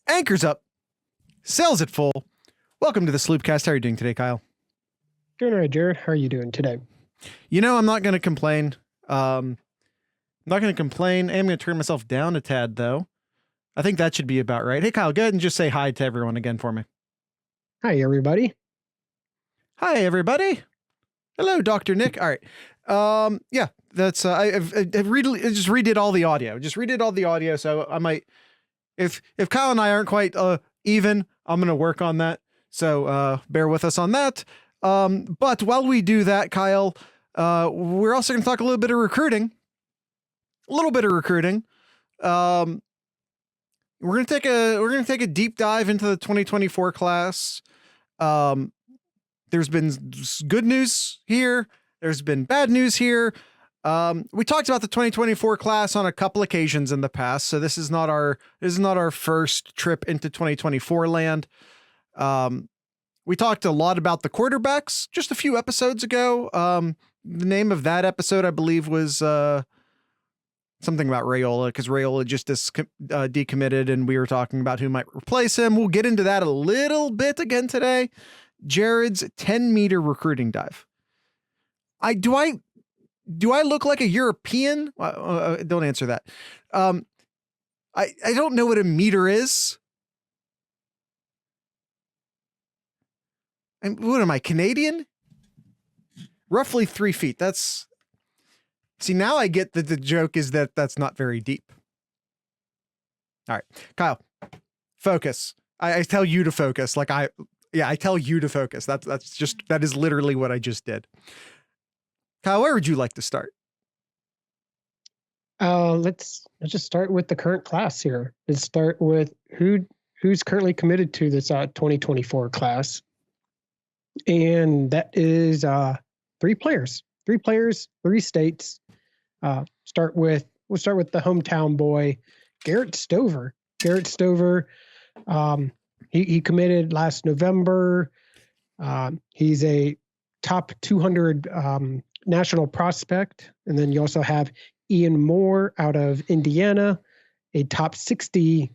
Anchors up, sails at full. Welcome to the Sloopcast. How are you doing today, Kyle? Doing all right, Jared. How are you doing today? You know, I'm not going to complain. I'm not going to complain. I'm going to turn myself down a tad, though. I think that should be about right. Hey, Kyle, go ahead and just say hi to everyone again for me. Hi, everybody. Hi, everybody. Hello, Dr. Nick. All right. Yeah, that's I just redid all the audio. So I might, if Kyle and I aren't quite even, I'm gonna work on that. So bear with us on that. But while we do that, Kyle, we're also gonna talk a little bit of recruiting. We're gonna take a deep dive into the 2024 class. There's been good news here. There's been bad news here. We talked about the 2024 class on a couple occasions in the past, so this is not our first trip into 2024 land. We talked a lot about the quarterbacks just a few episodes ago. The name of that episode, I believe, was something about Raiola, because Raiola just decommitted, and we were talking about who might replace him. We'll get into that a little bit again today. Jared's 10-meter recruiting dive. Do I look like a European? Don't answer that. I don't know what a meter is. What am I, Canadian? Roughly 3 feet. See, now I get that the joke is that that's not very deep. All right, Kyle, focus. I tell you to focus. I tell you to focus. That is literally what I just did. Kyle, where would you like to start? Let's just start with the current class here. Let's start with who's currently committed to this 2024 class. And that is 3 players. 3 states. We'll start with the hometown boy, Garrett Stover. He committed last November. He's a top 200 national prospect. And then you also have Ian Moore out of Indiana, a top 60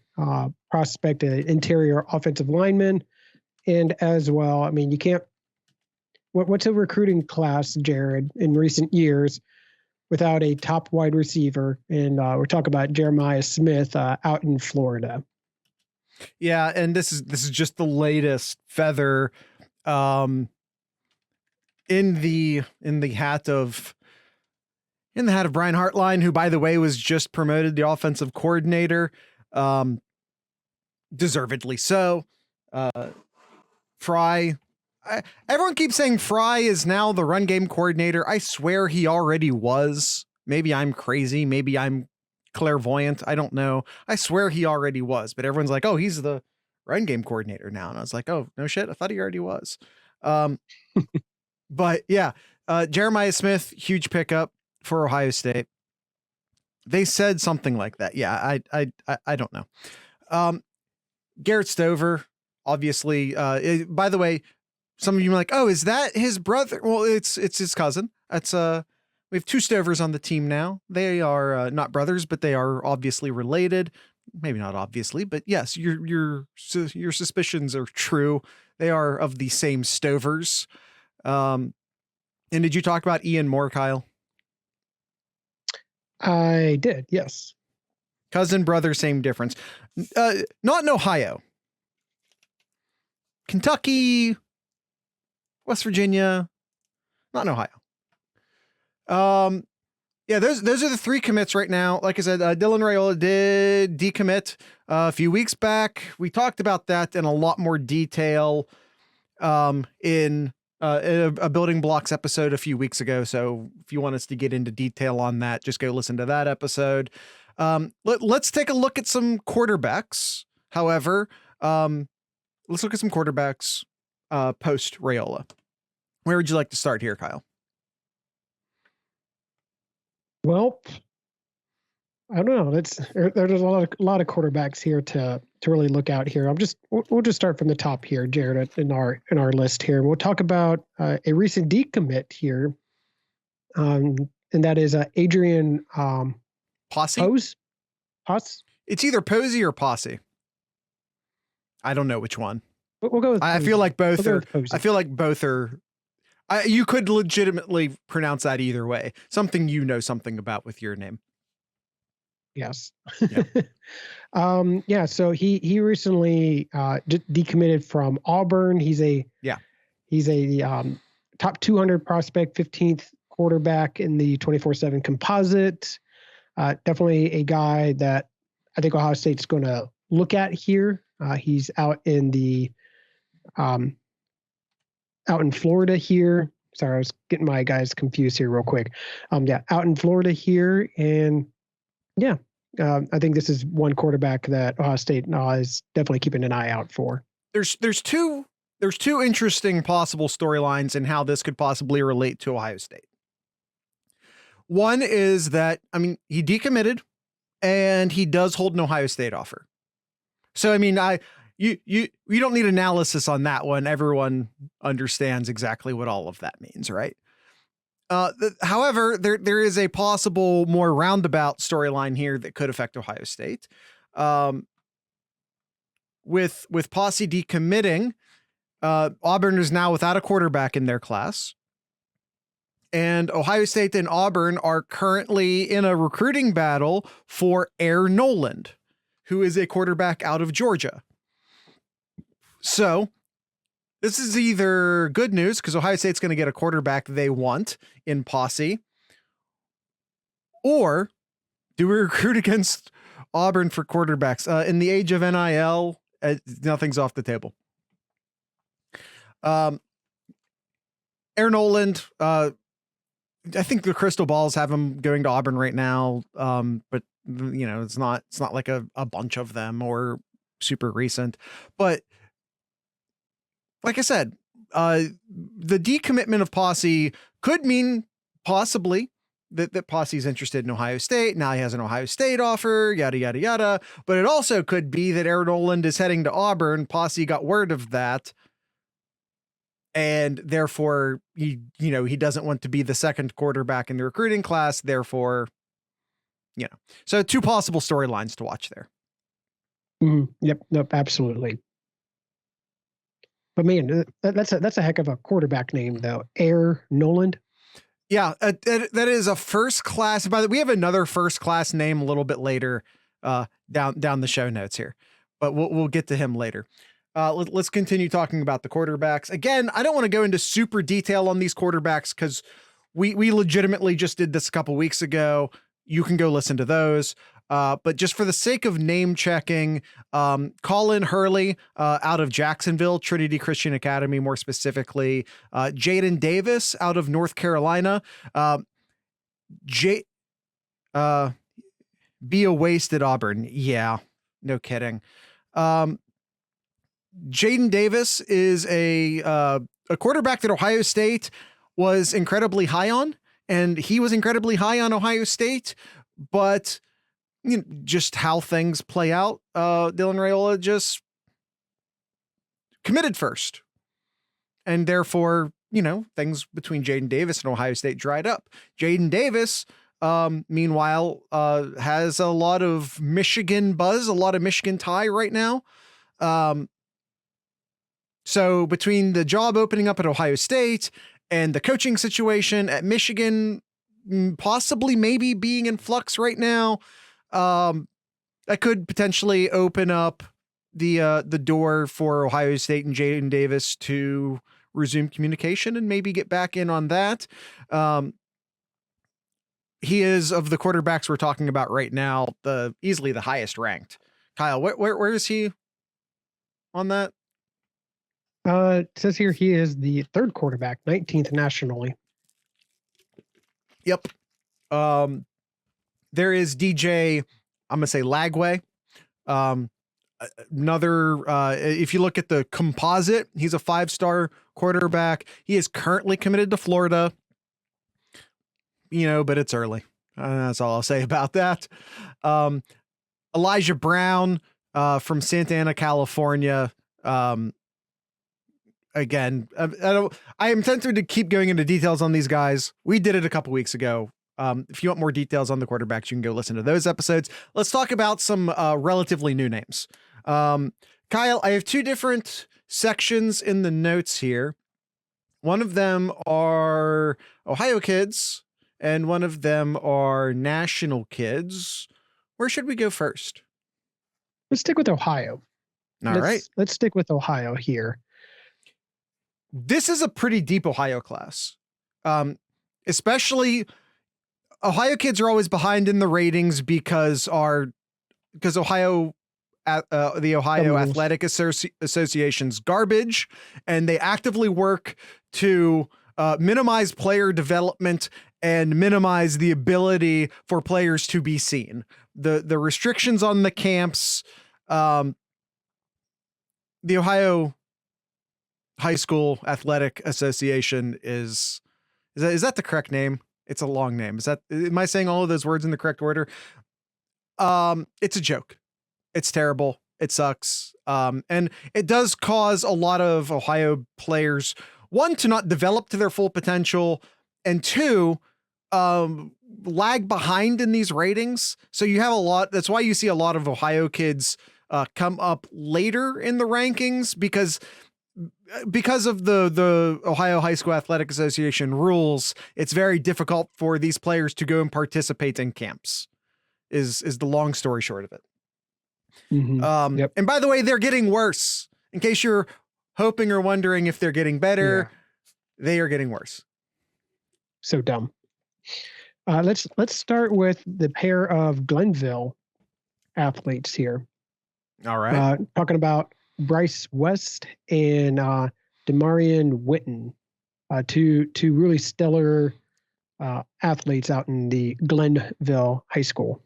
prospect, an interior offensive lineman. And as well, I mean, you can't, what's a recruiting class, Jared, in recent years without a top wide receiver? And we're talking about Jeremiah Smith out in Florida. Yeah, and this is just the latest feather in the hat of Brian Hartline, who, by the way, was just promoted the offensive coordinator, deservedly so. Fry, everyone keeps saying Fry is now the run game coordinator. I swear he already was. Maybe I'm crazy. Maybe I'm clairvoyant. I don't know. I swear he already was, but everyone's like, oh, he's the run game coordinator now. And I was like, oh, no shit. I thought he already was. But yeah, Jeremiah Smith, huge pickup for Ohio State. They said something like that. Yeah. I don't know. Garrett Stover, obviously, by the way, some of you are like, oh, is that his brother? Well, it's his cousin. We have 2 Stovers on the team now. They are not brothers, but they are obviously related. Maybe not obviously, but yes, your suspicions are true. They are of the same Stovers. And did you talk about Ian Moore, Kyle? I did, yes. Cousin, brother, same difference. Not in Ohio. Kentucky, West Virginia, not in Ohio. Yeah, those are the 3 commits right now. Like I said, Dylan Raiola did decommit a few weeks back. We talked about that in a lot more detail in a building blocks episode a few weeks ago. So if you want us to get into detail on that, just go listen to that episode. Let's take a look at some quarterbacks. However, let's look at some quarterbacks post Raiola. Where would you like to start here, Kyle? Well, I don't know. There's a lot of quarterbacks here to really look out here. We'll just start from the top here, Jared, in our list here. We'll talk about a recent decommit here, and that is Adrian Posse. Pose. It's either Posey or Posse. I don't know which one. But we'll go with I Posey. feel like both We'll go are. with Posey. I feel like both are. You could legitimately pronounce that either way. Something you know something about with your name. Yes. Yeah. So he recently decommitted from Auburn. He's a top 200 prospect, 15th quarterback in the 24/7 composite. Definitely a guy that I think Ohio State's going to look at here. He's out in Florida here. Sorry, I was getting my guys confused here real quick. Out in Florida here, and I think this is one quarterback that Ohio State is definitely keeping an eye out for. There's two interesting possible storylines in how this could possibly relate to Ohio State. One is that, I mean, he decommitted and he does hold an Ohio State offer. So, I mean, you don't need analysis on that one. Everyone understands exactly what all of that means, right? However, there is a possible more roundabout storyline here that could affect Ohio State. With Posse decommitting, Auburn is now without a quarterback in their class. And Ohio State and Auburn are currently in a recruiting battle for Air Noland, who is a quarterback out of Georgia. So this is either good news because Ohio State's going to get a quarterback they want in Posse, or do we recruit against Auburn for quarterbacks? In the age of NIL, nothing's off the table. Air Noland, I think the crystal balls have him going to Auburn right now. But you know, it's not like a bunch of them or super recent, but like I said, the decommitment of Posse could mean possibly that Posse's interested in Ohio State. Now he has an Ohio State offer, yada, yada, yada. But it also could be that Air Noland is heading to Auburn. Posse got word of that. And therefore, he doesn't want to be the second quarterback in the recruiting class. Therefore, so two possible storylines to watch there. Yep, absolutely. But man, that's a heck of a quarterback name, though. Air Noland. Yeah, that is a first class. By the way, we have another first class name a little bit later, down the show notes here, but we'll get to him later. Let's continue talking about the quarterbacks. Again, I don't want to go into super detail on these quarterbacks because we legitimately just did this a couple weeks ago. You can go listen to those. But just for the sake of name checking, Colin Hurley out of Jacksonville, Trinity Christian Academy, more specifically, Jaden Davis out of North Carolina, be a waste at Auburn. Yeah, no kidding. Jaden Davis is a quarterback that Ohio State was incredibly high on, and he was incredibly high on Ohio State, but just how things play out, Dylan Raiola just committed first. And therefore, things between Jaden Davis and Ohio State dried up. Jaden Davis, meanwhile, has a lot of Michigan buzz, a lot of Michigan tie right now. So between the job opening up at Ohio State and the coaching situation at Michigan, possibly maybe being in flux right now, that could potentially open up the door for Ohio State and Jaden Davis to resume communication and maybe get back in on that. He is, of the quarterbacks we're talking about right now, easily the highest ranked. Kyle, where is he on that? It says here he is the third quarterback, 19th nationally. Yep. There is DJ, I'm going to say Lagway. If you look at the composite, he's a 5-star quarterback. He is currently committed to Florida, but it's early. That's all I'll say about that. Elijah Brown, from Santa Ana, California. Again, I am tempted to keep going into details on these guys. We did it a couple weeks ago. If you want more details on the quarterbacks, you can go listen to those episodes. Let's talk about some relatively new names. Kyle, I have two different sections in the notes here. One of them are Ohio kids, and one of them are national kids. Where should we go first? Let's stick with Ohio. All right. Let's stick with Ohio here. This is a pretty deep Ohio class. Especially Ohio kids are always behind in the ratings because Ohio the Ohio Athletic Association's garbage, and they actively work to minimize player development and minimize the ability for players to be seen. The restrictions on the camps, the Ohio High School Athletic Association is that the correct name? It's a long name. Am I saying all of those words in the correct order? It's a joke. It's terrible. It sucks. And it does cause a lot of Ohio players, one, to not develop to their full potential, and two, lag behind in these ratings. So you have that's why you see a lot of Ohio kids come up later in the rankings because of the Ohio High School Athletic Association rules. It's very difficult for these players to go and participate in camps is the long story short of it. Mm-hmm. Yep. And by the way, they're getting worse. In case you're hoping or wondering if they're getting better, they are getting worse. So dumb. Let's start with the pair of Glenville athletes here. All right. Talking about Bryce West and Demarion Witten, two really stellar athletes out in the Glenville High School.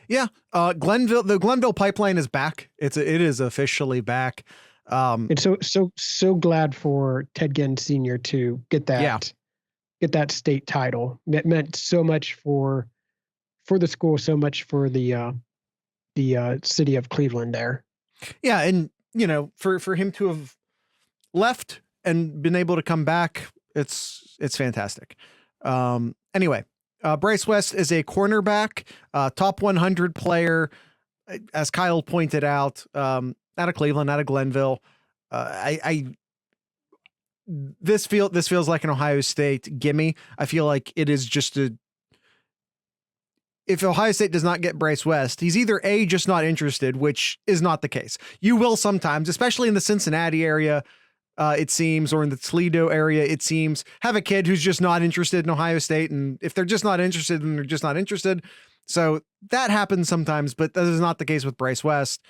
Yeah, the Glenville pipeline is back. It is officially back. And so glad for Ted Ginn Sr. to get that state title. It meant so much for the school, so much for the city of Cleveland there. Yeah, and for him to have left and been able to come back, it's fantastic. Anyway. Bryce West is a cornerback, top 100 player, as Kyle pointed out, out of Cleveland, out of Glenville. This feels like an Ohio State gimme. I feel like it is just if Ohio State does not get Bryce West, he's either A, just not interested, which is not the case. You will sometimes, especially in the Cincinnati area, it seems, or in the Toledo area, it seems, have a kid who's just not interested in Ohio State. And if they're just not interested, then they're just not interested. So that happens sometimes, but that is not the case with Bryce West.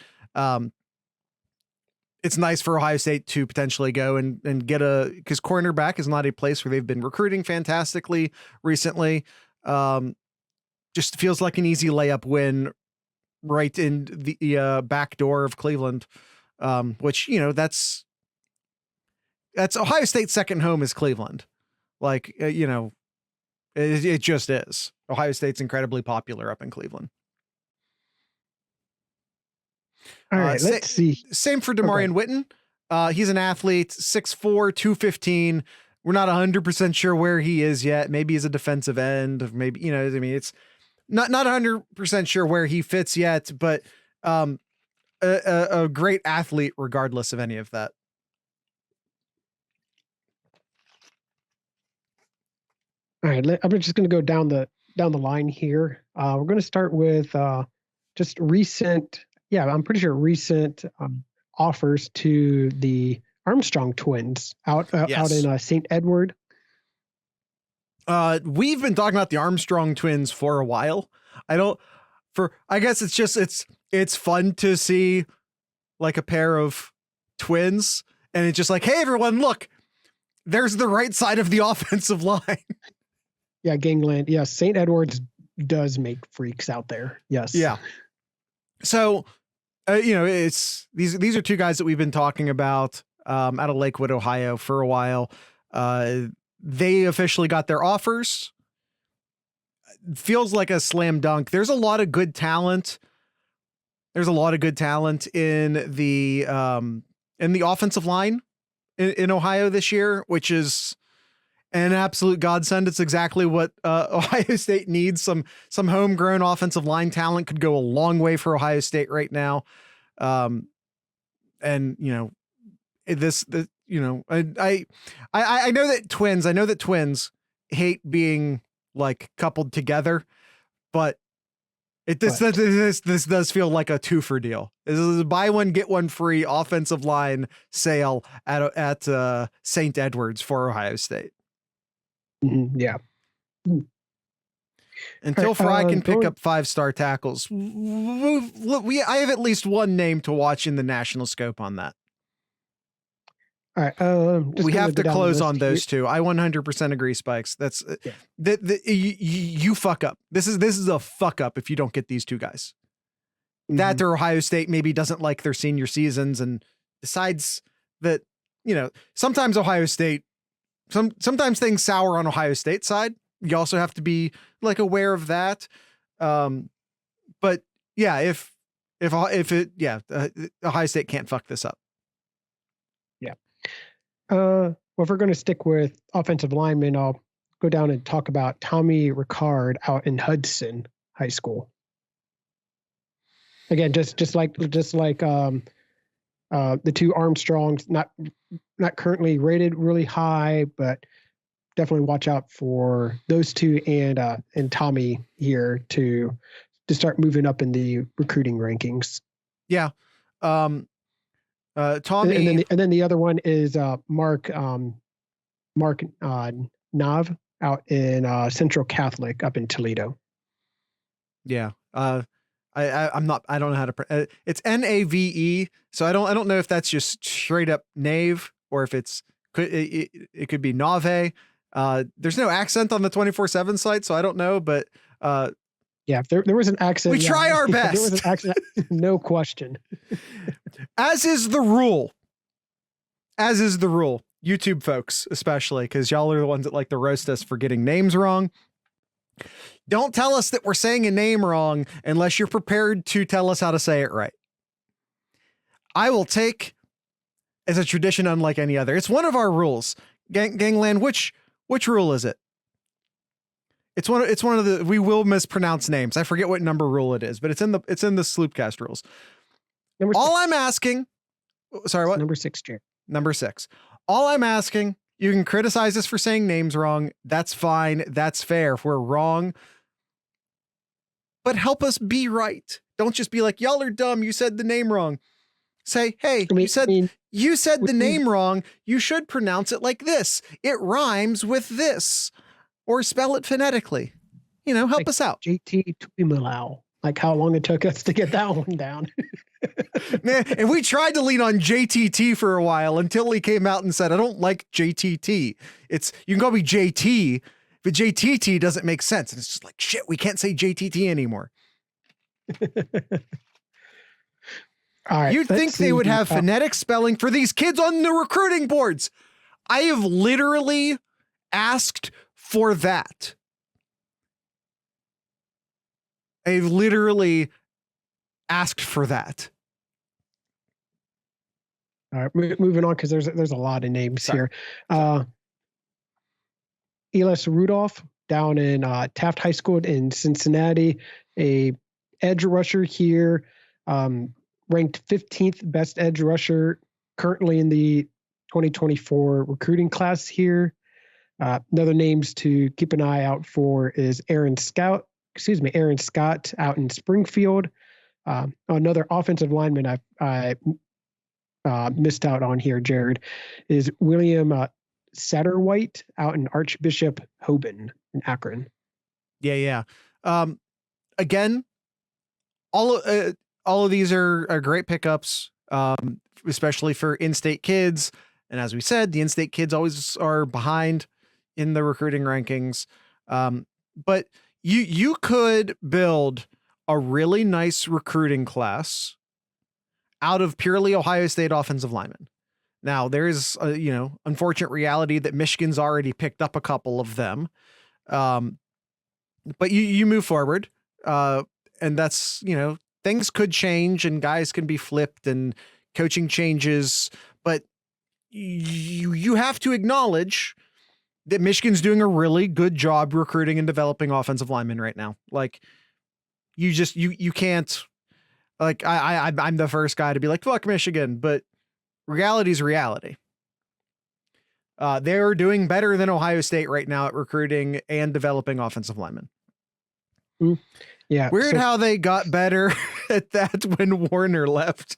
It's nice for Ohio State to potentially go and get because cornerback is not a place where they've been recruiting fantastically recently. Just feels like an easy layup win right in the back door of Cleveland, which, that's Ohio State's second home is Cleveland. Like, it just is. Ohio State's incredibly popular up in Cleveland. All right, let's see. Same for Demarion Witten. He's an athlete, 6'4", 215. We're not 100% sure where he is yet. Maybe he's a defensive end. Maybe, it's not 100% sure where he fits yet, but a great athlete regardless of any of that. All right, I'm just going to go down the line here. We're going to start with just recent, I'm pretty sure recent offers to the Armstrong twins out in St. Edward. We've been talking about the Armstrong twins for a while. I guess it's fun to see like a pair of twins, and it's just like, hey everyone, look, there's the right side of the offensive line. Yeah, gangland. Yeah, St. Edward's does make freaks out there. Yes. Yeah. So, it's these are two guys that we've been talking about out of Lakewood, Ohio for a while. They officially got their offers. Feels like a slam dunk. There's a lot of good talent. There's a lot of good talent in the offensive line in Ohio this year, which is an absolute godsend. It's exactly what Ohio State needs. Some homegrown offensive line talent could go a long way for Ohio State right now. and you know, you know, I know that twins hate being like coupled together, but this does feel like a twofer deal. This is a buy one get one free offensive line sale at St. Edwards for Ohio State. Yeah. Until Fry can pick up 5-star tackles, I have at least one name to watch in the national scope on that. All right. We have to close on those two. I 100% agree, Spikes. That's you fuck up. This is a fuck up if you don't get these two guys. That or Ohio State maybe doesn't like their senior seasons and decides that, you know, sometimes Ohio State, sometimes things sour on Ohio State side. You also have to be like aware of that. But yeah, if Ohio State can't fuck this up. Yeah. Well, if we're going to stick with offensive linemen, I'll go down and talk about Tommy Ricard out in Hudson High School. Again, just like the two Armstrongs, not currently rated really high, but definitely watch out for those two and Tommy here to start moving up in the recruiting rankings. Yeah. Tommy, and then the other one is Mark Nav out in Central Catholic up in Toledo. Yeah. I don't know how to it's Nave, so I don't know if that's just straight up Nave or if it could be Nave. There's no accent on the 24/7 site, so I don't know, but yeah, if there was an accent. We try our best. There was an accent, no question. As is the rule. YouTube folks, especially, because y'all are the ones that like to roast us for getting names wrong. Don't tell us that we're saying a name wrong unless you're prepared to tell us how to say it right. I will take as a tradition unlike any other. It's one of our rules. Gangland, which rule is it? It's one of the we will mispronounce names. I forget what number rule it is, but it's in the Sloopcast rules. All I'm asking, sorry, what? Number 6, Jared. Number 6. All I'm asking, you can criticize us for saying names wrong. That's fine. That's fair if we're wrong. But help us be right. Don't just be like, y'all are dumb. You said the name wrong. Say, hey, you said the name wrong. You should pronounce it like this. It rhymes with this. Or spell it phonetically. You know, help us out. JT Tuimalau. Like how long it took us to get that one down. Man, and we tried to lean on JTT for a while until he came out and said, I don't like JTT. You can call me JT, but JTT doesn't make sense. And it's just like, shit, we can't say JTT anymore. All right, you'd think they would have phonetic spelling for these kids on the recruiting boards. I have literally asked for that. I've literally asked for that. All right, moving on because there's a lot of names here. Elis Rudolph down in Taft High School in Cincinnati, a edge rusher here, ranked 15th best edge rusher currently in the 2024 recruiting class here. Another names to keep an eye out for is Aaron Scott out in Springfield. Another offensive lineman I missed out on here, Jared, is William Satterwhite out in Archbishop Hoban in Akron. Yeah. Again, all of these are great pickups, especially for in-state kids. And as we said, the in-state kids always are behind in the recruiting rankings. But you could build a really nice recruiting class out of purely Ohio State offensive linemen. Now there is a, unfortunate reality that Michigan's already picked up a couple of them. But you move forward, and that's, things could change and guys can be flipped and coaching changes, but you have to acknowledge that Michigan's doing a really good job recruiting and developing offensive linemen right now. Like you can't, like I'm the first guy to be like, fuck Michigan, but reality is reality. They're doing better than Ohio State right now at recruiting and developing offensive linemen. Yeah. Weird how they got better at that when Warner left.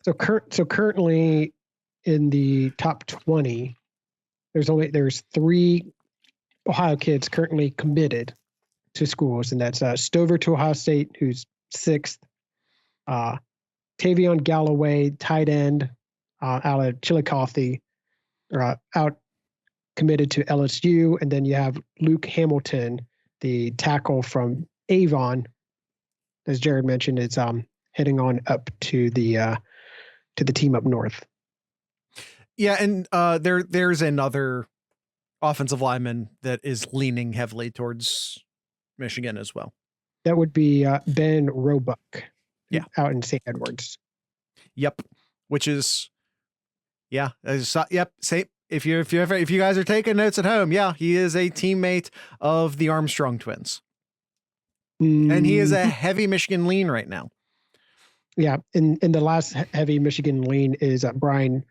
So currently in the top 20, there's 3 Ohio kids currently committed to schools, and that's Stover to Ohio State, who's 6th. Tavion Galloway, tight end, out of Chillicothe, out committed to LSU, and then you have Luke Hamilton, the tackle from Avon, as Jared mentioned, is heading on up to the team up north. Yeah, and there's another offensive lineman that is leaning heavily towards Michigan as well. That would be Ben Roebuck. Yeah, out in St. Edwards. Yep, which is yep. Same. If you guys are taking notes at home, yeah, he is a teammate of the Armstrong twins, and he is a heavy Michigan lean right now. Yeah, and the last heavy Michigan lean is Brian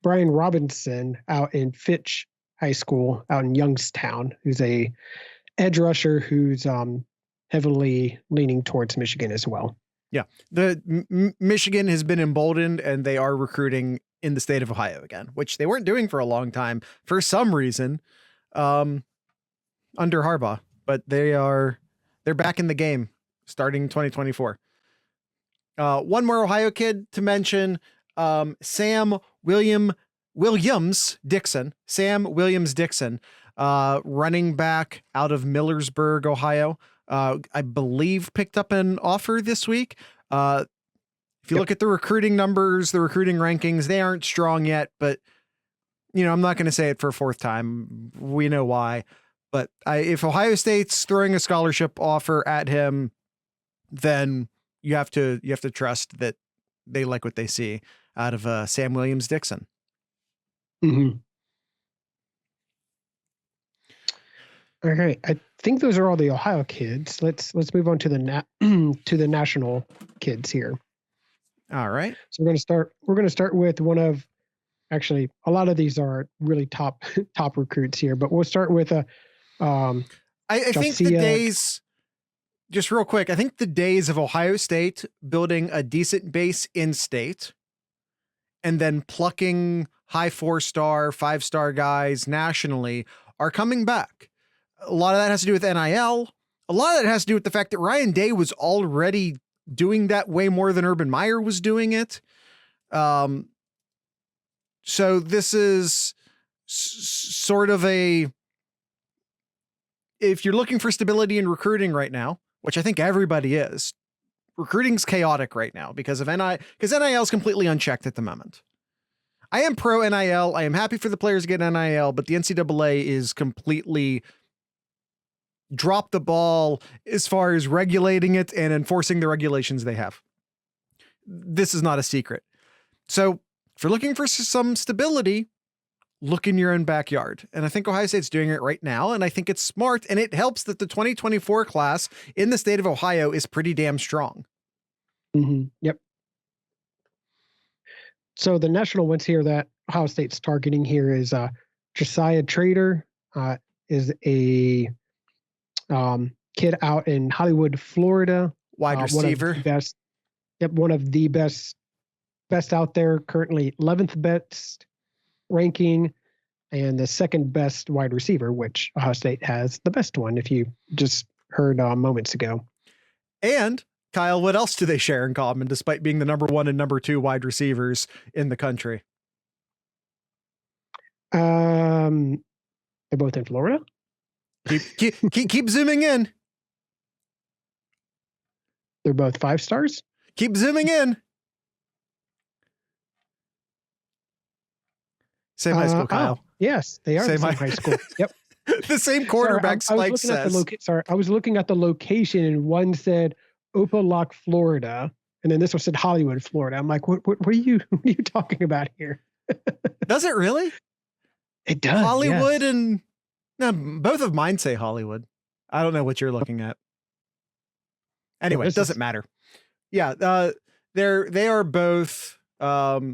Robinson out in Fitch High School out in Youngstown, who's a edge rusher who's heavily leaning towards Michigan as well. Yeah, the Michigan has been emboldened, and they are recruiting in the state of Ohio again, which they weren't doing for a long time for some reason, under Harbaugh. But they're back in the game starting 2024. One more Ohio kid to mention, Sam Williams Dixon, running back out of Millersburg, Ohio. I believe picked up an offer this week. If you look at the recruiting numbers, the recruiting rankings, they aren't strong yet, but I'm not going to say it for a 4th time. We know why, but if Ohio State's throwing a scholarship offer at him, then you have to trust that they like what they see out of Sam Williams Dixon. Mm-hmm. Okay, I think those are all the Ohio kids. Let's move on to the national kids here. All right. So we're going to start with one of, actually, a lot of these are really top recruits here, but we'll start with I think the days, just real quick, I think the days of Ohio State building a decent base in state and then plucking high 4-star, 5-star guys nationally are coming back. A lot of that has to do with NIL. A lot of that has to do with the fact that Ryan Day was already doing that way more than Urban Meyer was doing it. So this is sort of if you're looking for stability in recruiting right now, which I think everybody is, recruiting's chaotic right now because of NIL, because NIL is completely unchecked at the moment. I am pro NIL. I am happy for the players to get NIL, but the NCAA is completely drop the ball as far as regulating it and enforcing the regulations they have. This is not a secret. So if you're looking for some stability, look in your own backyard. And I think Ohio State's doing it right now. And I think it's smart. And it helps that the 2024 class in the state of Ohio is pretty damn strong. Mm-hmm. Yep. So the national ones here that Ohio State's targeting here is Josiah Trader, is a kid out in Hollywood, Florida. Wide receiver. One of the best out there, currently 11th best ranking and the 2nd best wide receiver, which Ohio State has the best one, if you just heard moments ago. And Kyle, what else do they share in common despite being the number 1 and number 2 wide receivers in the country? They're both in Florida. Keep zooming in. They're both 5 stars. Keep zooming in. Same high school, Kyle. Yes, they are same high school. Yep. The same quarterback. Spike says. I was looking at the location, and one said Opelika, Florida, and then this one said Hollywood, Florida. I'm like, what are you talking about here? Does it really? It does. Hollywood, yes. And no, both of mine say Hollywood. I don't know what you're looking at. Anyway, it doesn't matter. Yeah. they are both. That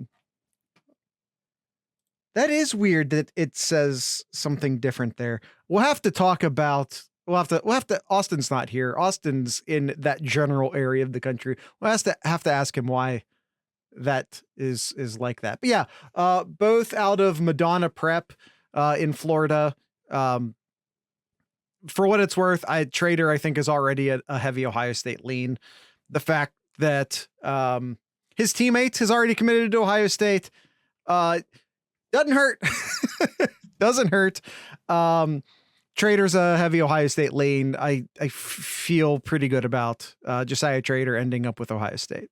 is weird that it says something different there. We'll have to talk about. We'll have to. Austin's not here. Austin's in that general area of the country. We'll have to ask him why that is like that. But yeah, both out of Madonna Prep in Florida. For what it's worth, Trader I think is already a heavy Ohio State lean. The fact that his teammates has already committed to Ohio State doesn't hurt. Doesn't hurt. Trader's a heavy Ohio State lean. I feel pretty good about Josiah Trader ending up with Ohio State.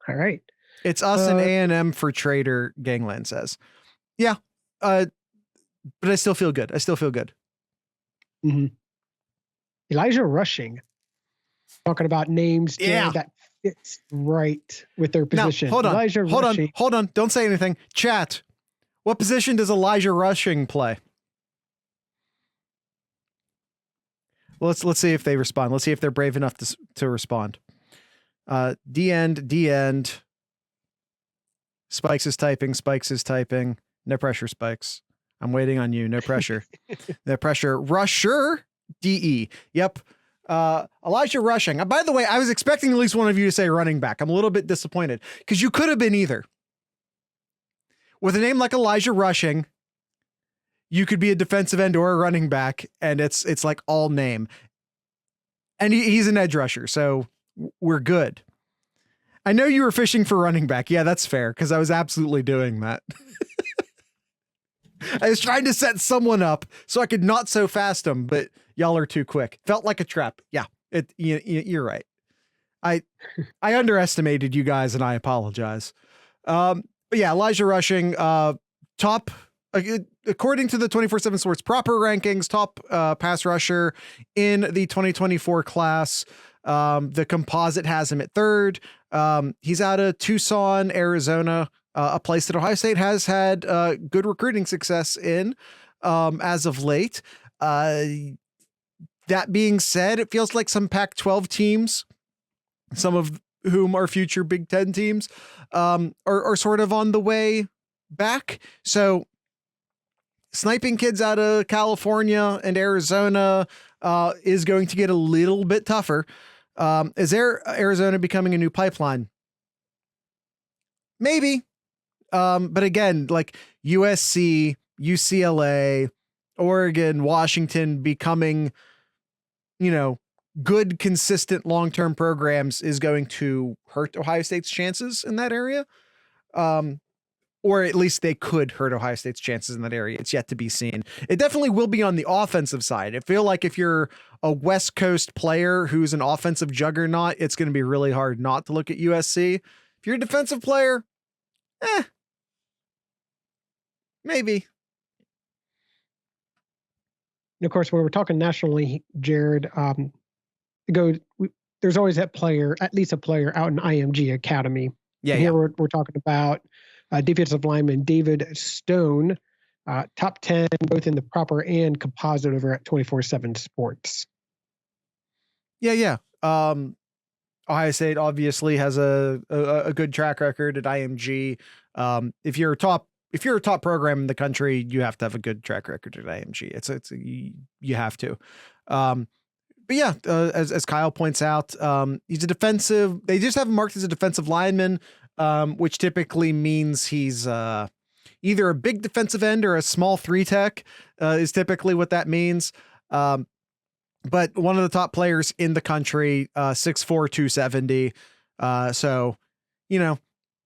All right. It's us and A&M for Trader, Gangland says. Yeah. But I still feel good. Mm-hmm. Elijah Rushing. Talking about names that fits right with their position. Now, hold on. Don't say anything. Chat. What position does Elijah Rushing play? Let's see if they respond. Let's see if they're brave enough to respond. D-end. Spikes is typing. No pressure, Spikes. I'm waiting on you. No pressure. No pressure. Rusher. DE. Yep. Elijah Rushing. By the way, I was expecting at least one of you to say running back. I'm a little bit disappointed because you could have been either. With a name like Elijah Rushing, you could be a defensive end or a running back, and it's like all name. And he's an edge rusher, so we're good. I know you were fishing for running back. Yeah, that's fair, because I was absolutely doing that. I was trying to set someone up so I could not so fast them, but y'all are too quick. Felt like a trap. Yeah, you're right. I underestimated you guys, and I apologize. But yeah, Elijah Rushing, top, according to the 24/7 Sports proper rankings, top pass rusher in the 2024 class. The composite has him at third. He's out of Tucson, Arizona, a place that Ohio State has had good recruiting success in as of late. That being said, it feels like some Pac-12 teams, some of whom are future Big Ten teams, are sort of on the way back. So sniping kids out of California and Arizona is going to get a little bit tougher. Is Arizona becoming a new pipeline? Maybe. But again, like USC, UCLA, Oregon, Washington becoming, good, consistent, long-term programs is going to hurt Ohio State's chances in that area. Or at least they could hurt Ohio State's chances in that area. It's yet to be seen. It definitely will be on the offensive side. I feel like if you're a West Coast player who's an offensive juggernaut, it's going to be really hard not to look at USC. If you're a defensive player, maybe. And of course, when we're talking nationally, Jared, there's always that player, at least a player out in IMG Academy. Yeah. Here we're talking about defensive lineman David Stone, top 10, both in the proper and composite over at 24/7 Sports. Yeah. Ohio State obviously has a good track record at IMG. If you're a top program in the country, you have to have a good track record at IMG. You have to. But yeah, as Kyle points out, he's a defensive. They just have him marked as a defensive lineman, which typically means he's either a big defensive end or a small 3-tech is typically what that means. But one of the top players in the country, 6'4", 270. So,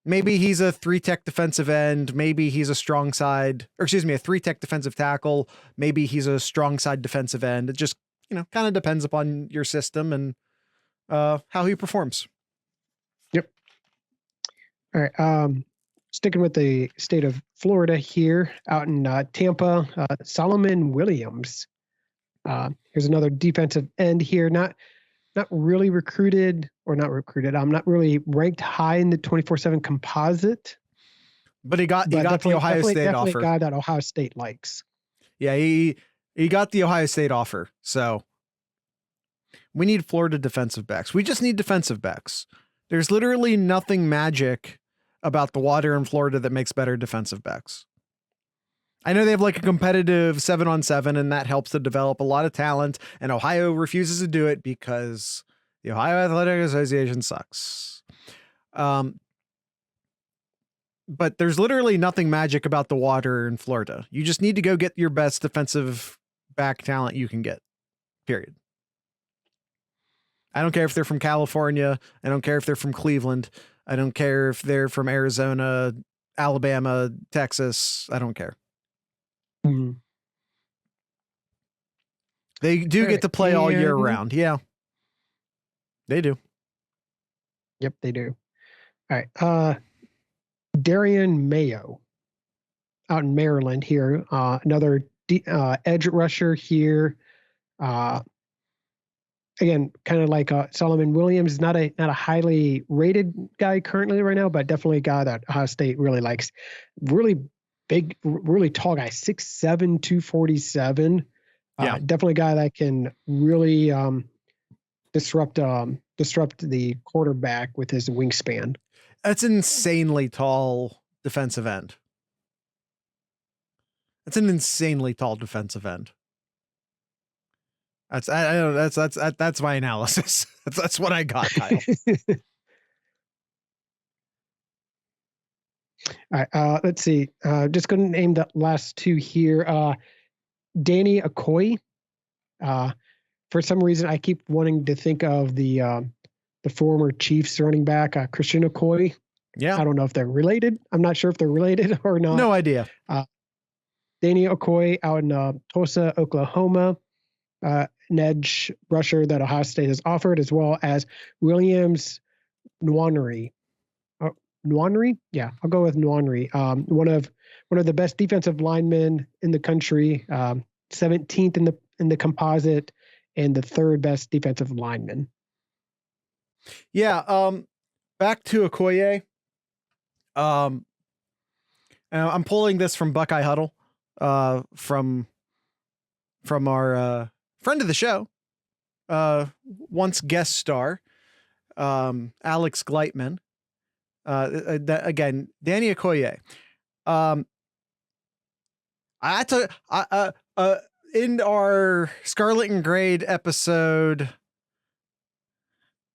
maybe he's a 3-tech defensive end. Maybe he's a a 3-tech defensive tackle. Maybe he's a strong side defensive end. It just, kind of depends upon your system and how he performs. Yep. All right. Sticking with the state of Florida here, out in Tampa, Solomon Williams. Here's another defensive end here. Not really recruited. Not really ranked high in the 24/7 composite. But he got the Ohio State offer. A guy that Ohio State likes. Yeah, he got the Ohio State offer. So We need Florida defensive backs. We just need defensive backs. There's literally nothing magic about the water in Florida that makes better defensive backs. I know they have like a competitive 7-on-7, and that helps to develop a lot of talent, and Ohio refuses to do it because the Ohio Athletic Association sucks. But there's literally nothing magic about the water in Florida. You just need to go get your best defensive back talent you can get, period. I don't care if they're from California. I don't care if they're from Cleveland. I don't care if they're from Arizona, Alabama, Texas. I don't care. Mm-hmm. They do get to play all year round. Yeah, they do. Yep, they do. All right. Darian Mayo out in Maryland here. Another edge rusher here. Again, kind of like Solomon Williams, not a highly rated guy currently right now, but definitely a guy that Ohio State really likes. Really big, really tall guy, 6'7", 247. Definitely a guy that can really disrupt the quarterback with his wingspan. That's an insanely tall defensive end. That's an insanely tall defensive end. That's my analysis. That's what I got, Kyle. All right, let's see. Just going to name the last two here. Danny Okoye. For some reason, I keep wanting to think of the former Chiefs running back, Christian Okoye. Yeah. I don't know if they're related. I'm not sure if they're related or not. No idea. Danny Okoye out in Tulsa, Oklahoma. An edge rusher that Ohio State has offered, as well as Williams Nwaneri. Nwaneri? Yeah, I'll go with Nwaneri. One of the best defensive linemen in the country, 17th in the composite, and the third best defensive lineman. Yeah. Back to Okoye. I'm pulling this from Buckeye Huddle, from our friend of the show, once guest star, Alex Gleitman. Again, Danny Okoye. In our Scarlet and Grade episode,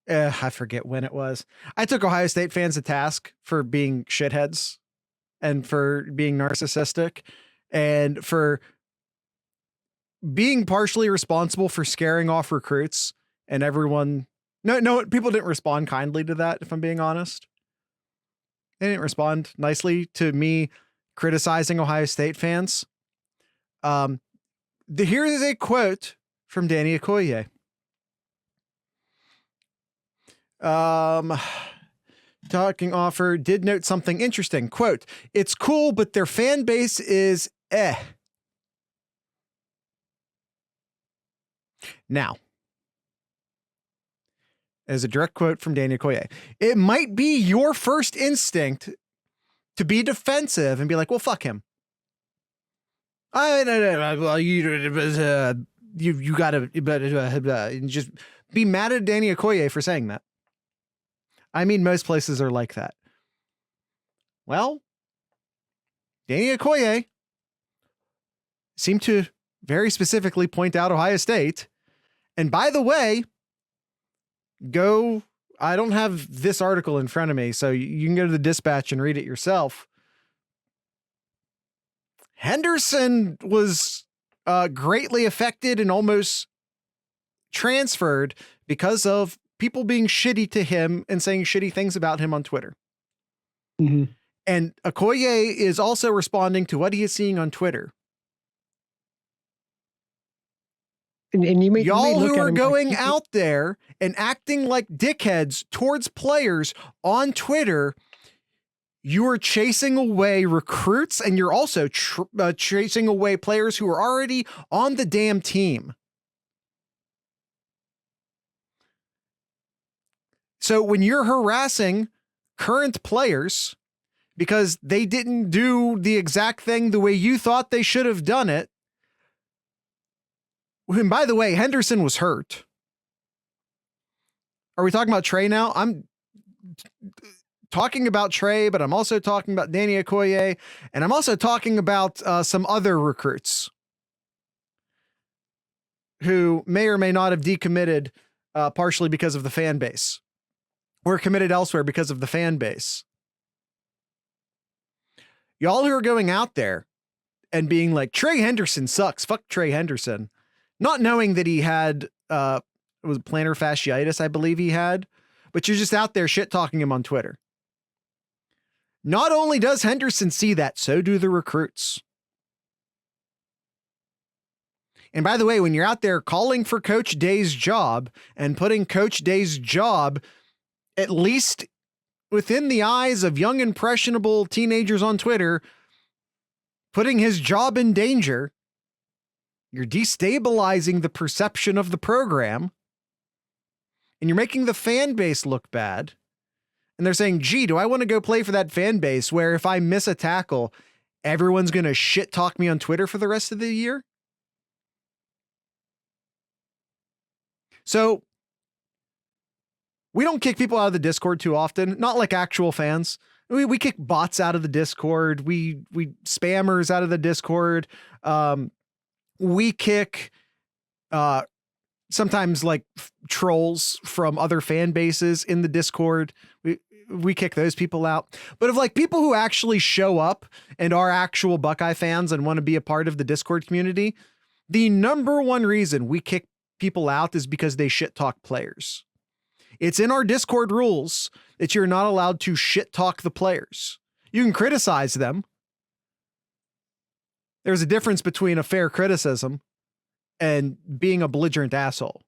I forget when it was, I took Ohio State fans to task for being shitheads and for being narcissistic and for being partially responsible for scaring off recruits, and everyone, no, people didn't respond kindly to that. If I'm being honest, they didn't respond nicely to me criticizing Ohio State fans. Here is a quote from Danny Okoye. Talking offer did note something interesting. Quote, "It's cool, but their fan base is eh." Now, as a direct quote from Danny Okoye, it might be your first instinct to be defensive and be like, well, fuck him. Well, you gotta just be mad at Danny Okoye for saying that. I mean, most places are like that. Well, Danny Okoye seemed to very specifically point out Ohio State. And by the way, I don't have this article in front of me, so you can go to the Dispatch and read it yourself. Henderson was greatly affected and almost transferred because of people being shitty to him and saying shitty things about him on Twitter. Mm-hmm. And Okoye is also responding to what he is seeing on Twitter. And y'all who are going out there and acting like dickheads towards players on Twitter, you are chasing away recruits, and you're also chasing away players who are already on the damn team. So when you're harassing current players because they didn't do the exact thing the way you thought they should have done it, and by the way, Henderson was hurt. Are we talking about Trey now? I'm talking about Trey, but I'm also talking about Danny Okoye, and I'm also talking about some other recruits who may or may not have decommitted partially because of the fan base. Or committed elsewhere because of the fan base. Y'all who are going out there and being like, Trey Henderson sucks. Fuck Trey Henderson. Not knowing that he had, it was plantar fasciitis, I believe he had, but you're just out there shit talking him on Twitter. Not only does Henderson see that, so do the recruits. And by the way, when you're out there calling for Coach Day's job and putting Coach Day's job, at least within the eyes of young, impressionable teenagers on Twitter, putting his job in danger, you're destabilizing the perception of the program, and you're making the fan base look bad. And they're saying, gee, do I want to go play for that fan base where if I miss a tackle, everyone's going to shit talk me on Twitter for the rest of the year? So we don't kick people out of the Discord too often, not like actual fans. We kick bots out of the Discord. We spammers out of the Discord. We kick sometimes like trolls from other fan bases in the Discord. We kick those people out. But of like people who actually show up and are actual Buckeye fans and want to be a part of the Discord community, the number one reason we kick people out is because they shit talk players. It's in our Discord rules that you're not allowed to shit talk the players. You can criticize them. There's a difference between a fair criticism and being a belligerent asshole.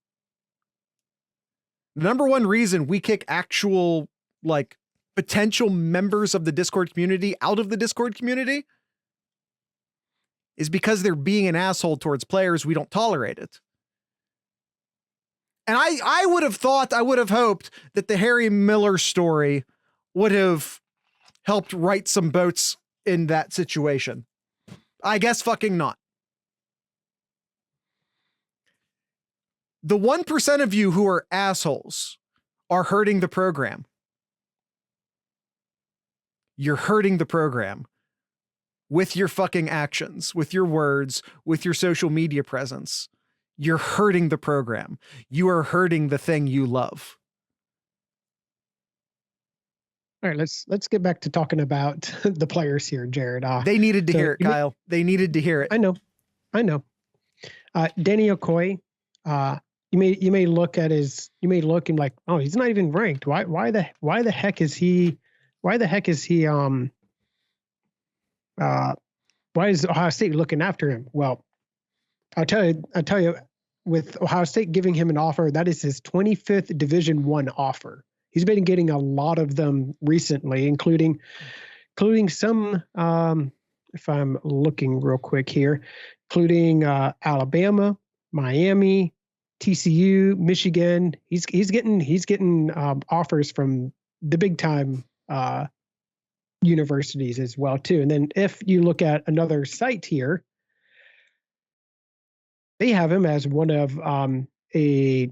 The number one reason we kick actual, like, potential members of the Discord community out of the Discord community is because they're being an asshole towards players. We don't tolerate it. And I would have thought, I would have hoped that the Harry Miller story would have helped right some boats in that situation. I guess fucking not. The 1% of you who are assholes are hurting the program. You're hurting the program with your fucking actions, with your words, with your social media presence. You're hurting the program. You are hurting the thing you love. All right, let's get back to talking about the players here, Jared. They needed to hear it, Kyle. They needed to hear it. I know. Danny Okoye, you may look at you may look and like, oh, he's not even ranked. Why the heck is he why is Ohio State looking after him? Well, I'll tell you, with Ohio State giving him an offer, that is his 25th Division I offer. He's been getting a lot of them recently, including some, if I'm looking real quick here, including Alabama, Miami, TCU, Michigan. He's getting offers from the big time universities as well too. And then if you look at another site here, they have him as one of a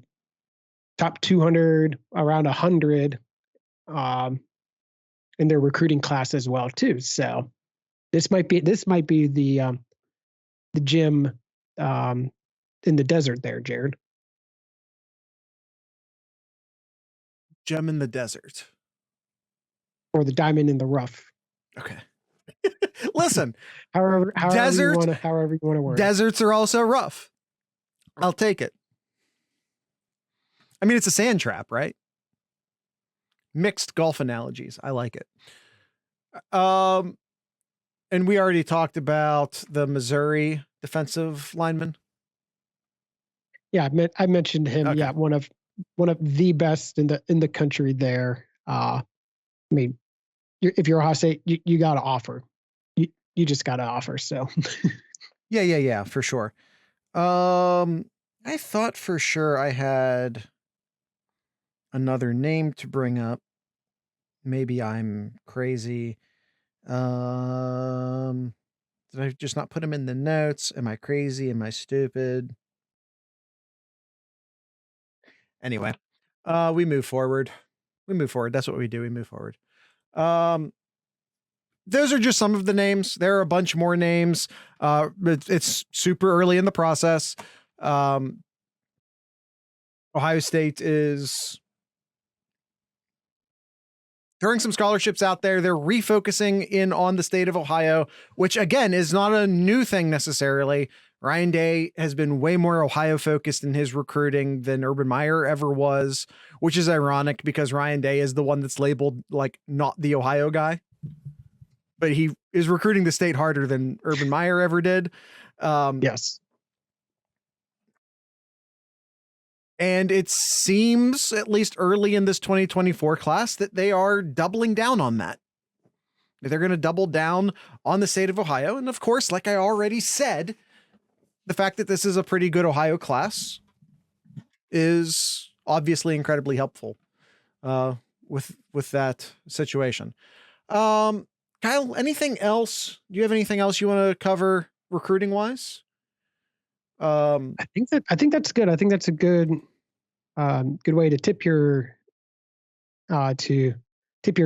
top 200, around 100 in their recruiting class as well too. So this might be the gym in the desert there, Jared. Gem in the desert. Or the diamond in the rough. Okay. Listen, however you want to word it. Deserts are also rough. I'll take it. I mean, it's a sand trap, right? Mixed golf analogies. I like it. And we already talked about the Missouri defensive lineman. Yeah, I mentioned him. Okay. Yeah, one of the best in the country there. I mean, if you're Ohio State, you got to offer. You just got to offer. So. Yeah, for sure. I thought for sure I had another name to bring up. Maybe I'm crazy. Did I just not put him in the notes? Am I crazy? Am I stupid? Anyway, We move forward. That's what we do. We move forward. Those are just some of the names. There are a bunch more names. It's super early in the process. Ohio State is throwing some scholarships out there. They're refocusing in on the state of Ohio, which again is not a new thing necessarily. Ryan Day has been way more Ohio focused in his recruiting than Urban Meyer ever was, which is ironic because Ryan Day is the one that's labeled like not the Ohio guy, but he is recruiting the state harder than Urban Meyer ever did. Yes. And it seems, at least early in this 2024 class, that they are doubling down on that. They're going to double down on the state of Ohio. And of course, like I already said, the fact that this is a pretty good Ohio class is obviously incredibly helpful with that situation. Kyle, anything else? Do you have anything else you want to cover recruiting wise? I think that's good. I think that's a good way to tip your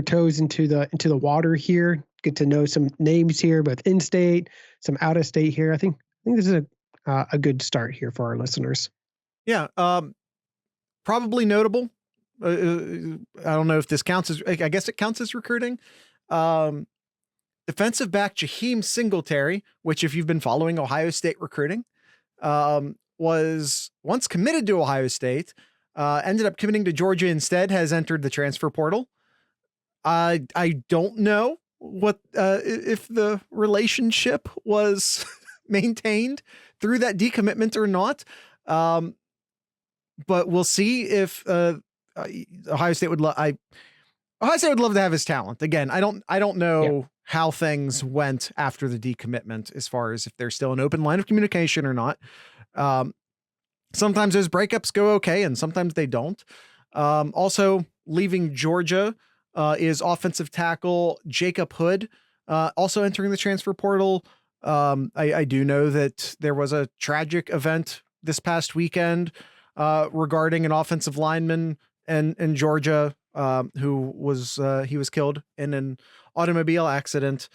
toes into the water here. Get to know some names here, both in state, some out of state here. I think this is a good start here for our listeners. Yeah. Probably notable. I don't know if this counts as, I guess it counts as recruiting. Defensive back Jaheim Singletary, which if you've been following Ohio State recruiting, was once committed to Ohio State, ended up committing to Georgia instead, has entered the transfer portal. I don't know what if the relationship was maintained through that decommitment or not. But we'll see if Ohio State would love to have his talent. Again, I don't know how things went after the decommitment as far as if there's still an open line of communication or not. Sometimes those breakups go okay and sometimes they don't. Also leaving Georgia is offensive tackle Jacob Hood, also entering the transfer portal. I do know that there was a tragic event this past weekend regarding an offensive lineman in Georgia who was he was killed in an automobile accident.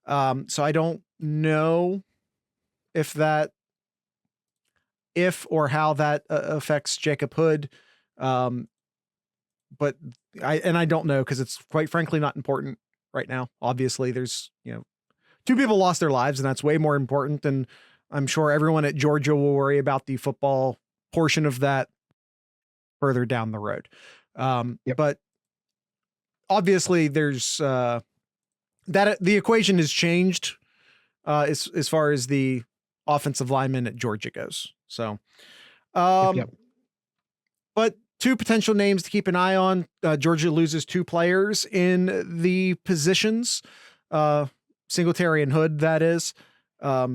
So I don't know if or how that affects Jacob Hood. But I don't know because it's quite frankly not important right now. Obviously there's, two people lost their lives and that's way more important. And I'm sure everyone at Georgia will worry about the football portion of that further down the road. But obviously there's that the equation has changed as far as the offensive lineman at Georgia goes. So, but two potential names to keep an eye on. Georgia loses two players in the positions, Singletary and Hood. That is, I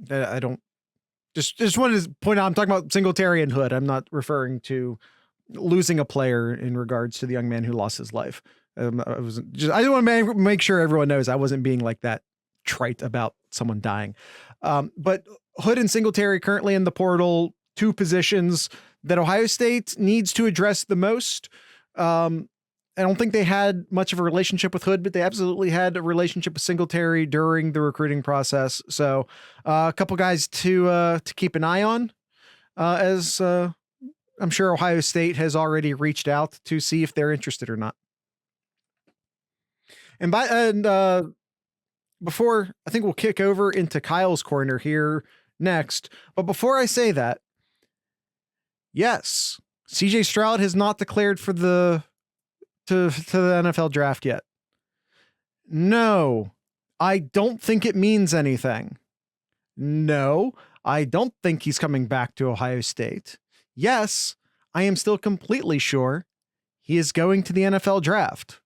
don't just wanted to point out, I'm talking about Singletary and Hood. I'm not referring to losing a player in regards to the young man who lost his life. I just want to make sure everyone knows I wasn't being like that trite about someone dying. But Hood and Singletary currently in the portal, two positions that Ohio State needs to address the most. I don't think they had much of a relationship with Hood, but they absolutely had a relationship with Singletary during the recruiting process. So a couple guys to keep an eye on, as I'm sure Ohio State has already reached out to see if they're interested or not. And before, I think we'll kick over into Kyle's corner here next. But before I say that, yes, CJ Stroud has not declared for the to the NFL draft yet. No, I don't think it means anything. No, I don't think he's coming back to Ohio State. Yes, I am still completely sure he is going to the NFL draft.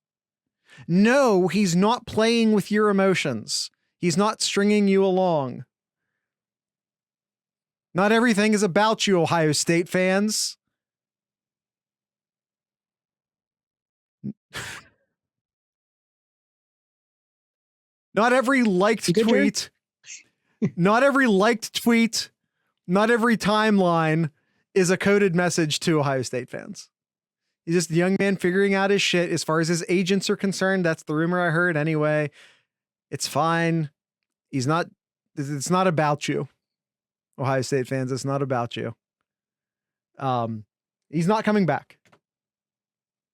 No, he's not playing with your emotions. He's not stringing you along. Not everything is about you, Ohio State fans. Not every liked tweet, not every timeline is a coded message to Ohio State fans. He's just a young man figuring out his shit. As far as his agents are concerned, that's the rumor I heard anyway. It's fine. It's not about you, Ohio State fans. It's not about you. He's not coming back.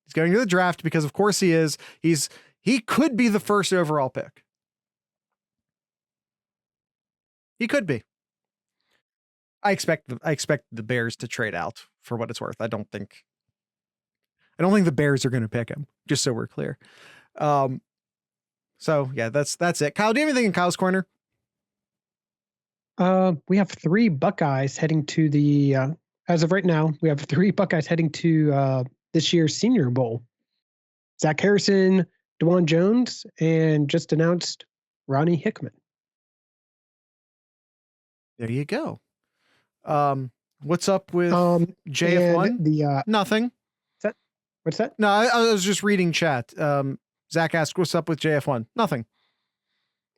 He's going to the draft because of course he is. He could be the first overall pick. He could be. I expect the Bears to trade out for what it's worth. I don't think the Bears are going to pick him, just so we're clear. So yeah, that's it. Kyle, do you have anything in Kyle's corner? We have 3 Buckeyes heading to the, as of right now, we have 3 Buckeyes heading to this year's Senior Bowl. Zach Harrison, DeJuan Jones, and just announced Ronnie Hickman. There you go. What's up with JF1? Nothing. What's that? No, I was just reading chat. Zach asked, what's up with JF1? Nothing.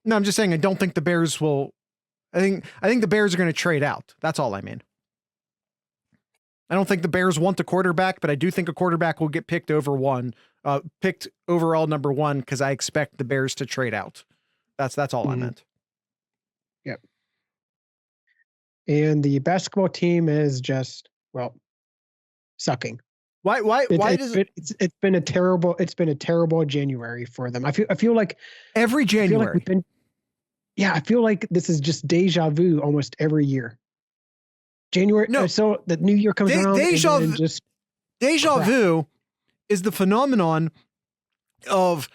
No, I'm just saying I don't think the Bears will. I think the Bears are going to trade out. That's all I mean. I don't think the Bears want the quarterback, but I do think a quarterback will get picked overall number 1 because I expect the Bears to trade out. That's all I meant. Yep. And the basketball team is just, sucking. Why does it's been a terrible January for them. I feel like every January. I feel like this is just deja vu almost every year. January. No, so the new year comes around. Deja vu is the phenomenon of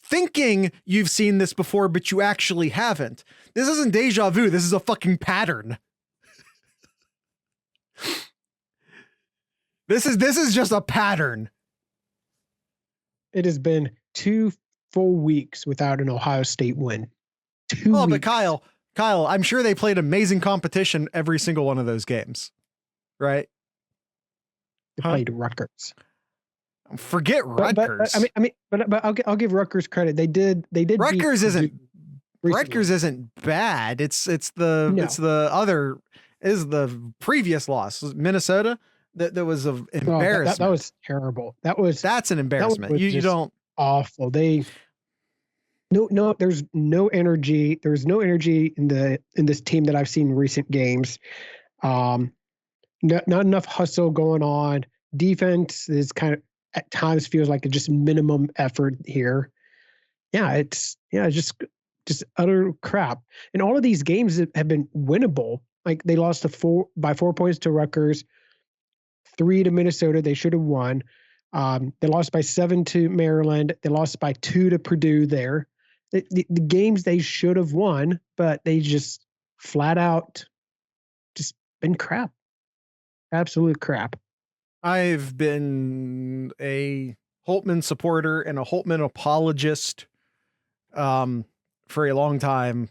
thinking you've seen this before, but you actually haven't. This isn't deja vu. This is a fucking pattern. This is just a pattern. It has been 2 full weeks without an Ohio State win. 2 weeks. But Kyle, I'm sure they played amazing competition every single one of those games, right? They played Rutgers. Forget Rutgers. But I'll give Rutgers credit. They did. Rutgers isn't bad. It's the previous loss, Minnesota. That was an embarrassment. That was terrible. That's an embarrassment. You don't awful. There's no energy. There's no energy in this team that I've seen in recent games. Not enough hustle going on. Defense is kind of at times feels like just minimum effort here. It's just utter crap. And all of these games have been winnable. Like they lost by 4 points to Rutgers, 3 to Minnesota. They should have won. They lost by 7 to Maryland. They lost by 2 to Purdue there. The games they should have won, but they just flat out just been crap. Absolute crap. I've been a Holtman supporter and a Holtman apologist for a long time.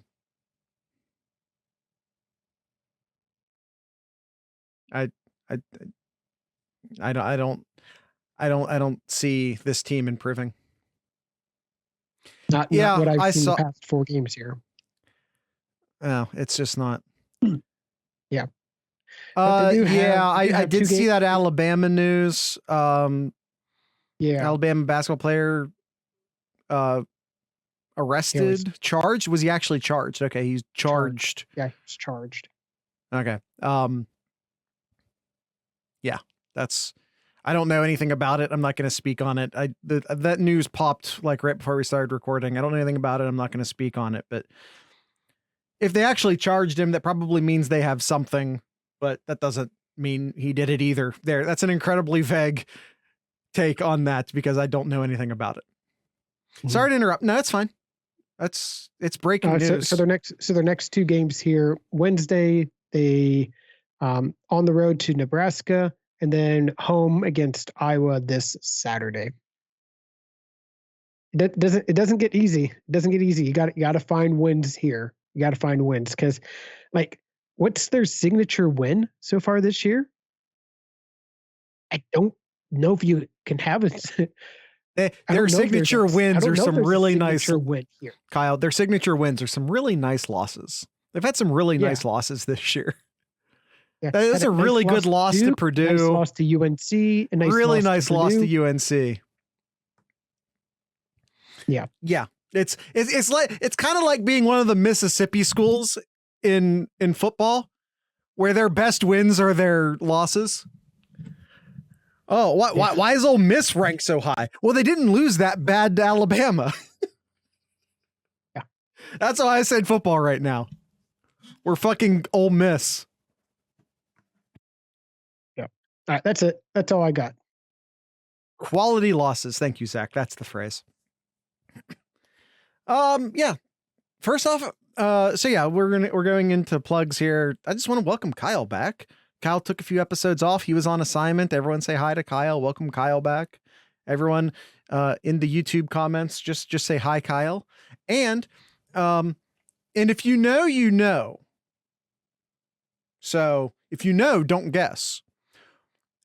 I don't see this team improving. Not what I've seen the past 4 games here. No, it's just not. Yeah. I did see that Alabama news. Alabama basketball player arrested, charged. Was he actually charged? Okay, he's charged. Yeah, he's charged. Okay. Yeah, I don't know anything about it. I'm not going to speak on it. That news popped like right before we started recording. I don't know anything about it. I'm not going to speak on it, but if they actually charged him, that probably means they have something, but that doesn't mean he did it either. That's an incredibly vague take on that because I don't know anything about it. Mm-hmm. Sorry to interrupt. No, it's fine. It's breaking news. So their next 2 games here. Wednesday, they on the road to Nebraska, and then home against Iowa this Saturday. It doesn't get easy. It doesn't get easy. You got to find wins here. You got to find wins because, like, what's their signature win so far this year? I don't know if you can have it. Their signature wins are some really nice. Win here. Kyle, their signature wins are some really nice losses. They've had some really nice losses this year. Yeah. That is Had a really good loss to Purdue. Nice loss to UNC. A Really nice loss Purdue. to UNC. Yeah. Yeah. It's kind of like being one of the Mississippi schools in football, where their best wins are their losses. Oh, why is Ole Miss ranked so high? Well, they didn't lose that bad to Alabama. Yeah. That's why I said football right now. We're fucking Ole Miss. Yeah. All right. That's it. That's all I got. Quality losses. Thank you, Zach. That's the phrase. Yeah. First off, so yeah, we're going into plugs here. I just want to welcome Kyle back. Kyle took a few episodes off. He was on assignment. Everyone say hi to Kyle. Welcome Kyle back. Everyone in the YouTube comments, just say hi, Kyle. And if you know, you know. So if you know, don't guess.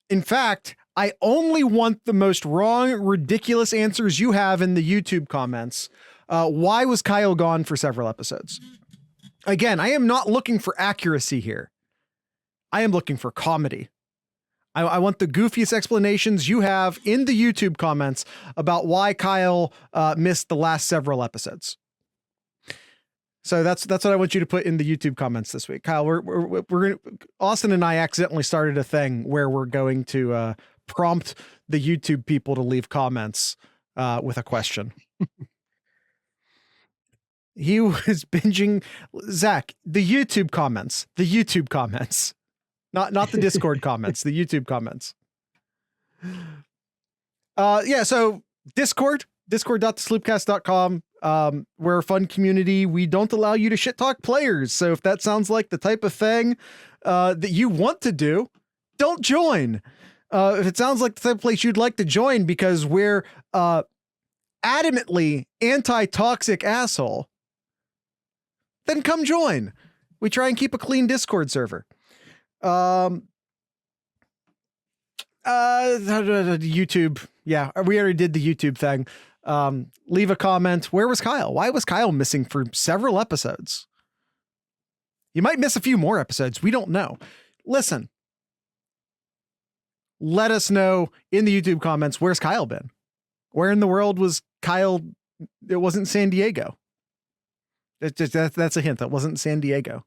In fact, I only want the most wrong, ridiculous answers you have in the YouTube comments. Why was Kyle gone for several episodes? Again, I am not looking for accuracy here. I am looking for comedy. I want the goofiest explanations you have in the YouTube comments about why Kyle missed the last several episodes. So that's what I want you to put in the YouTube comments this week. Kyle, we're gonna, Austin and I accidentally started a thing where we're going to prompt the YouTube people to leave comments with a question. He was binging Zach, the YouTube comments, not the Discord comments, the YouTube comments. Yeah. So discord.thesloopcast.com. We're a fun community. We don't allow you to shit talk players. So if that sounds like the type of thing that you want to do, don't join. If it sounds like the type of place you'd like to join because we're adamantly anti-toxic asshole, then come join. We try and keep a clean Discord server. YouTube. Yeah, we already did the YouTube thing. Leave a comment. Where was Kyle? Why was Kyle missing for several episodes? You might miss a few more episodes. We don't know. Listen, let us know in the YouTube comments. Where's Kyle been? Where in the world was Kyle? It wasn't San Diego. That's a hint. That wasn't San Diego.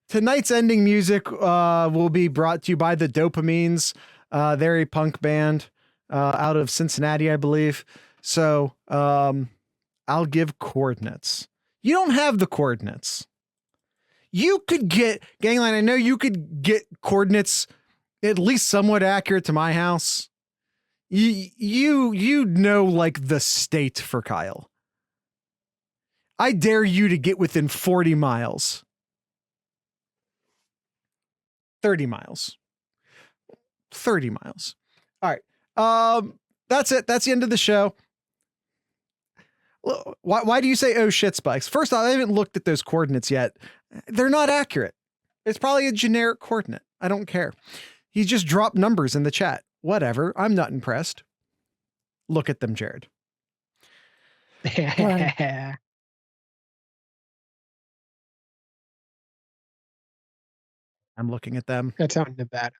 Tonight's ending music will be brought to you by the Dopamines. They're a punk band out of Cincinnati, I believe. So I'll give coordinates. You don't have the coordinates. You could get, Gangline, I know you could get coordinates at least somewhat accurate to my house. You know, like the state for Kyle. I dare you to get within 40 miles. 30 miles. 30 miles. All right. That's it. That's the end of the show. Why do you say, oh shit, Spikes? First off, I haven't looked at those coordinates yet. They're not accurate. It's probably a generic coordinate. I don't care. He just dropped numbers in the chat. Whatever. I'm not impressed. Look at them, Jared. I'm looking at them. That's out in Nevada.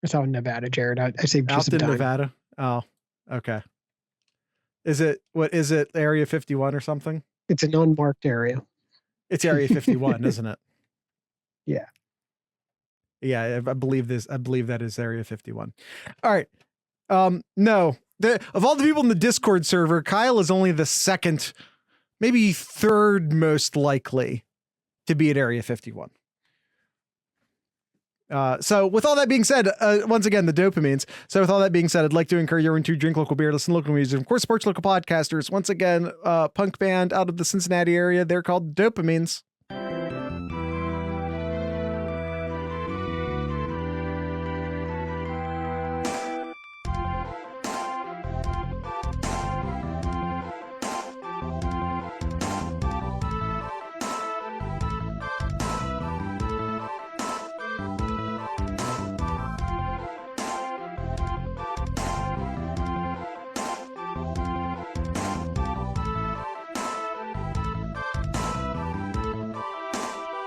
It's out in Nevada, Jared. I saved you some time. Nevada. Oh, okay. Is it Area 51 or something? It's an unmarked area. It's Area 51, isn't it? Yeah. Yeah, I believe that is Area 51. All right. No. Of all the people in the Discord server, Kyle is only the second, maybe third most likely to be at Area 51. So with all that being said, once again, the Dopamines. So with all that being said, I'd like to encourage everyone to drink local beer, listen to local music, of course, support local podcasters. Once again, punk band out of the Cincinnati area. They're called Dopamines.